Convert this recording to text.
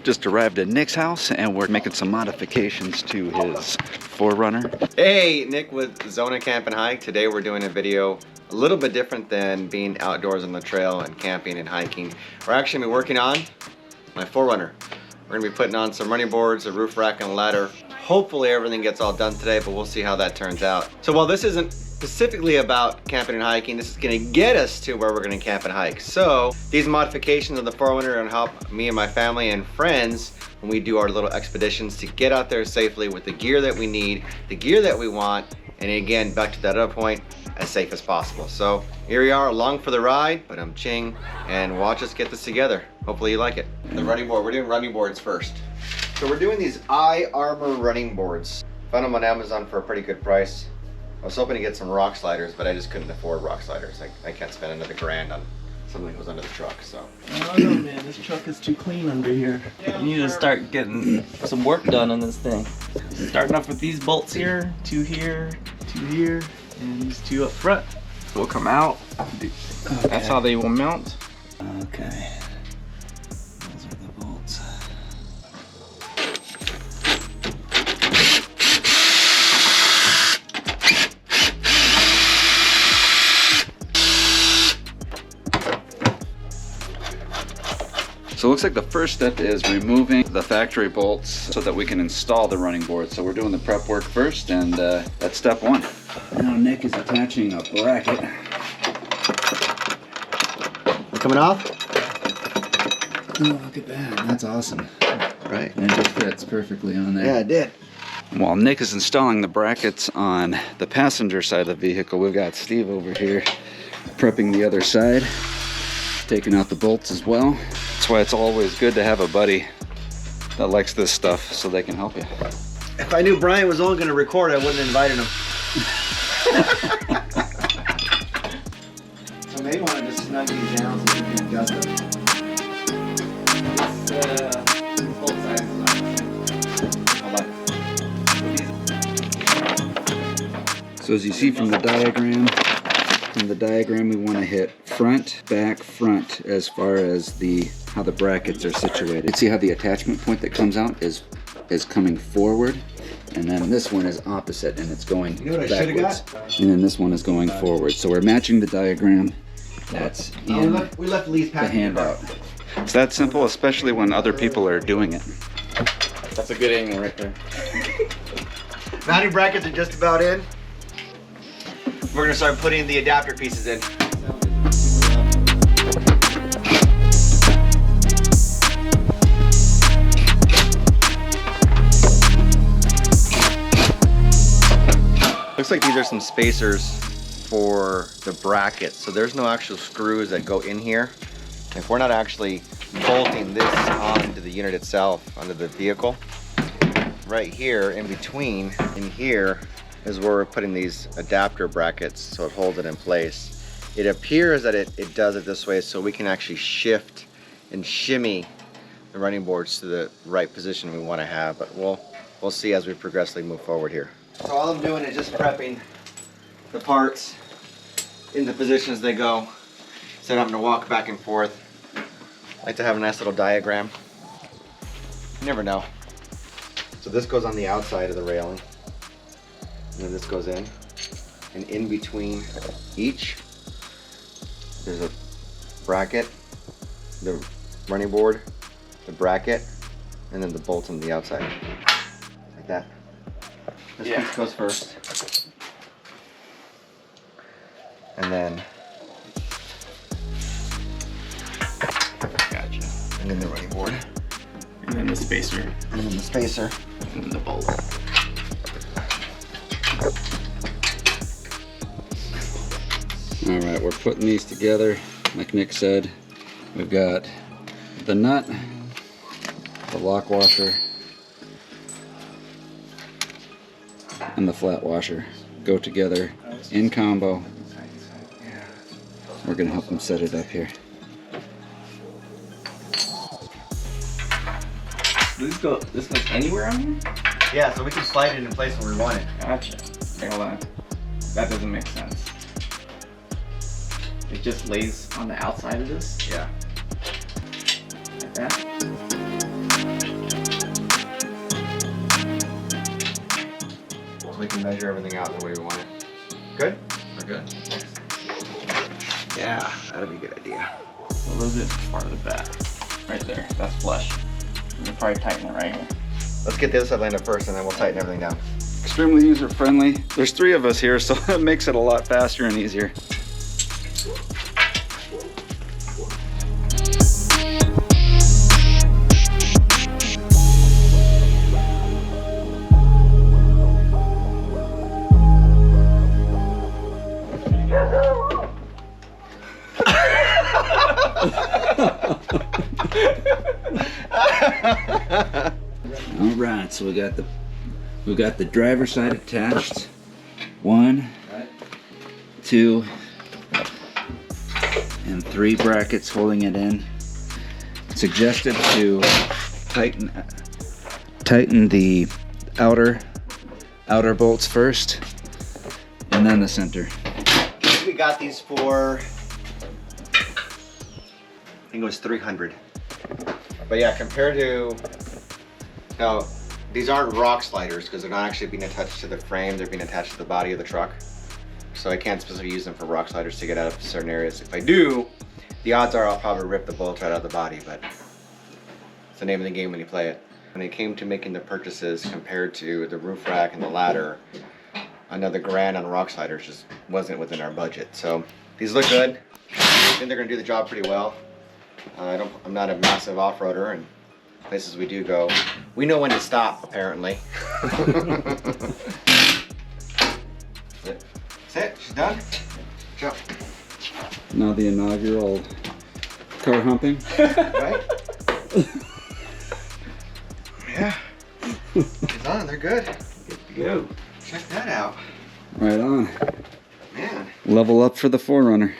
Just arrived at Nick's house and we're making some modifications to his 4Runner. Hey, Nick with Zona Camp and Hike. Today we're doing a video a little bit different than being outdoors on the trail and camping and hiking. We're actually gonna be working on my 4Runner. We're gonna be putting on some running boards, a roof rack, and a ladder. Hopefully everything gets all done today, but we'll see how that turns out. So while this isn't specifically about camping and hiking, this is gonna get us to where we're gonna camp and hike. So these modifications of the 4Runner are gonna help me and my family and friends when we do our little expeditions to get out there safely with the gear that we need, the gear that we want, and again, back to that other point, as safe as possible. So here we are, along for the ride, but I'm Ching, and watch us get this together. Hopefully you like it. The running board, we're doing running boards first. So we're doing these Eye Armor running boards. Found them on Amazon for a pretty good price. I was hoping to get some rock sliders, but I just couldn't afford rock sliders. I can't spend another grand on something that goes under the truck, so. Oh no, man, this truck is too clean under here. You need to start getting some work done on this thing. Starting off with these bolts here, two here, and these two up front. Will come out. Okay. That's how they will mount. Okay. Those are the bolts. So it looks like the first step is removing the factory bolts so that we can install the running board. So we're doing the prep work first, and that's step one. Now Nick is attaching a bracket. Coming off? Oh, look at that. That's awesome. Right. And it just fits perfectly on there. Yeah, it did. While Nick is installing the brackets on the passenger side of the vehicle, we've got Steve over here prepping the other side, taking out the bolts as well. That's why it's always good to have a buddy that likes this stuff so they can help you. If I knew Brian was only going to record, I wouldn't have invited him. So maybe want to just snug these down so you can adjust them. Both sides Hold on. So as you see from the diagram, we want to hit front, back, front as far as how the brackets are situated. See how the attachment point that comes out is coming forward, and then this one is opposite and it's going backwards. And then this one is going forward. So we're matching the diagram that's in we left Lee's the handout. It's that simple, especially when other people are doing it. That's a good angle right there. Mounting brackets are just about in. We're gonna start putting the adapter pieces in. Looks like these are some spacers for the brackets. So there's no actual screws that go in here. If we're not actually bolting this onto the unit itself, onto the vehicle, right here in between, in here, is where we're putting these adapter brackets so it holds it in place. It appears that it does it this way so we can actually shift and shimmy the running boards to the right position we want to have, but we'll see as we progressively move forward here. So all I'm doing is just prepping the parts in the positions they go, so I'm going to walk back and forth. I like to have a nice little diagram. You never know. So this goes on the outside of the railing. And then this goes in between each, there's a bracket, the running board, the bracket, and then the bolts on the outside, like that. This piece goes first, and then, Gotcha. and then the running board, And then the spacer. and then the spacer, And then the bolt. All right, we're putting these together. Like Nick said, we've got the nut, the lock washer, and the flat washer go together in combo. We're gonna help them set it up here. This goes anywhere on here? Yeah, so we can slide it in place where we want it. Gotcha. Okay, hold on. That doesn't make sense. It just lays on the outside of this? Yeah. Like that? we can measure everything out the way we want it. Good? We're good. Yeah, that'd be a good idea. A little bit farther back. Right there. That's flush. We'll probably tighten it right here. Let's get this side lined up first and then we'll tighten everything down. Extremely user friendly. There's 3 of us here, so it makes it a lot faster and easier. All right, so we got the driver's side attached. 1, 2, and 3 brackets holding it in. Suggested to tighten the outer bolts first, and then the center. We got these for, I think it was 300. But yeah, compared to, now these aren't rock sliders because they're not actually being attached to the frame, they're being attached to the body of the truck. So I can't specifically use them for rock sliders to get out of certain areas. If I do, the odds are I'll probably rip the bolts right out of the body, but it's the name of the game when you play it. When it came to making the purchases compared to the roof rack and the ladder, another $1,000 on rock sliders just wasn't within our budget. So these look good. I think they're gonna do the job pretty well. I'm not a massive off-roader, and places we do go, we know when to stop, apparently. That's it, she's done. Jump. Now the inaugural car humping. Right? Yeah. She's on, they're good. Good to go. Check that out. Right on. Man. Level up for the 4Runner.